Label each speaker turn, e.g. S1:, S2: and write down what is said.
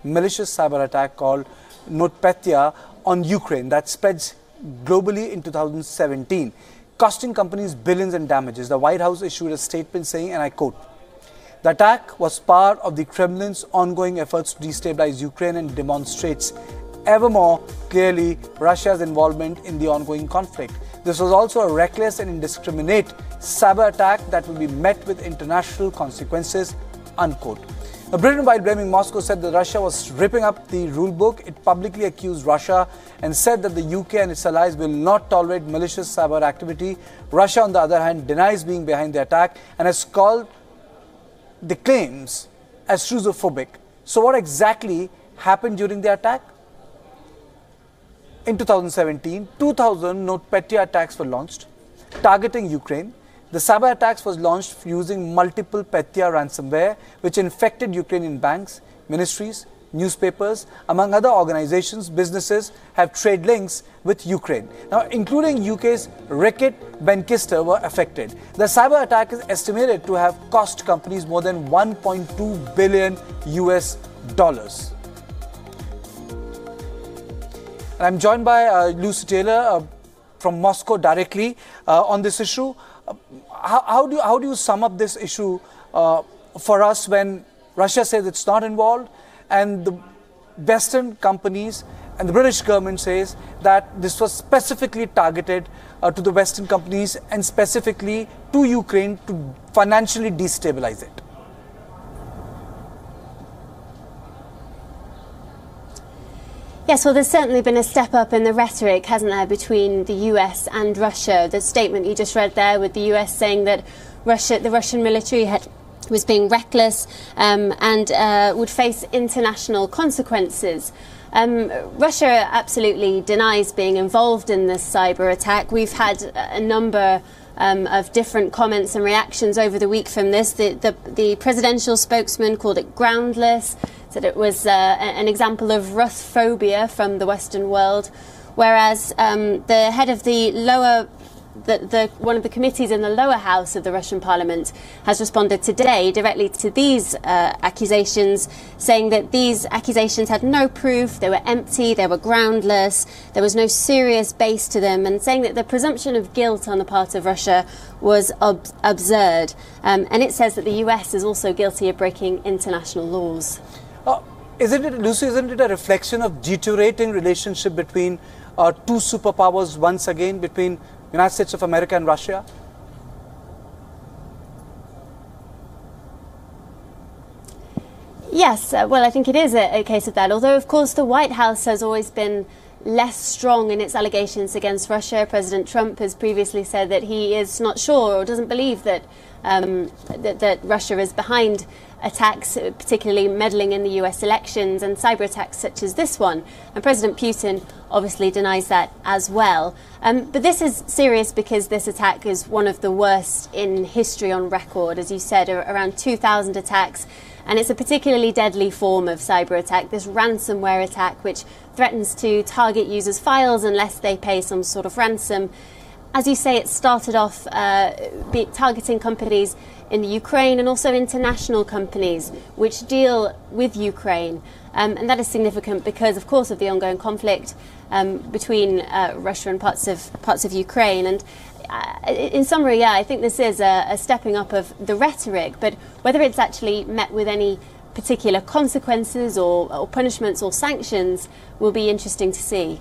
S1: malicious cyber attack called NOTPETYA on Ukraine that spreads globally in 2017, costing companies billions in damages. The White House issued a statement saying, and I quote, "The attack was part of the Kremlin's ongoing efforts to destabilize Ukraine and demonstrates ever more clearly Russia's involvement in the ongoing conflict. This was also a reckless and indiscriminate cyber attack that will be met with international consequences," unquote. Now, Britain, while blaming Moscow, said that Russia was ripping up the rulebook. It publicly accused Russia and said that the UK and its allies will not tolerate malicious cyber activity. Russia, on the other hand, denies being behind the attack and has called the claims as Russophobic. So what exactly happened during the attack? In 2017, 2,000 NOTPETYA attacks were launched targeting Ukraine. The cyber attacks was launched using multiple Petya ransomware, which infected Ukrainian banks, ministries, newspapers. Among other organizations, businesses have trade links with Ukraine. Now, including UK's Reckitt Benckiser were affected. The cyber attack is estimated to have cost companies more than $1.2 billion US. I'm joined by Lucy Taylor from Moscow directly on this issue. How do you sum up this issue for us when Russia says it's not involved and the Western companies and the British government says that this was specifically targeted to the Western companies and specifically to Ukraine to financially destabilize it?
S2: Yes, well, there's certainly been a step up in the rhetoric, hasn't there, between the US and Russia. The statement you just read there with the US saying that the Russian military was being reckless and would face international consequences. Russia absolutely denies being involved in this cyber attack. We've had a number of different comments and reactions over the week from this. The presidential spokesman called it groundless, said it was an example of Russophobia from the Western world, whereas the head of one of the committees in the lower house of the Russian parliament has responded today directly to these accusations, saying that these accusations had no proof, they were empty, they were groundless, there was no serious base to them, and saying that the presumption of guilt on the part of Russia was absurd. And it says that the US is also guilty of breaking international laws.
S1: Lucy, isn't it a reflection of deteriorating relationship between two superpowers once again, between United States of America and Russia?
S2: Yes, well, I think it is a case of that. Although, of course, the White House has always been less strong in its allegations against Russia. President Trump has previously said that he is not sure or doesn't believe that that Russia is behind attacks, particularly meddling in the US elections and cyber attacks such as this one. And President Putin obviously denies that as well. But this is serious because this attack is one of the worst in history on record. As you said, around 2,000 attacks. And it's a particularly deadly form of cyber attack, this ransomware attack, which threatens to target users' files unless they pay some sort of ransom. As you say, it started off targeting companies in the Ukraine and also international companies which deal with Ukraine. And that is significant because, of course, of the ongoing conflict between Russia and parts of Ukraine. And in summary, yeah, I think this is a stepping up of the rhetoric, but whether it's actually met with any particular consequences or punishments or sanctions will be interesting to see.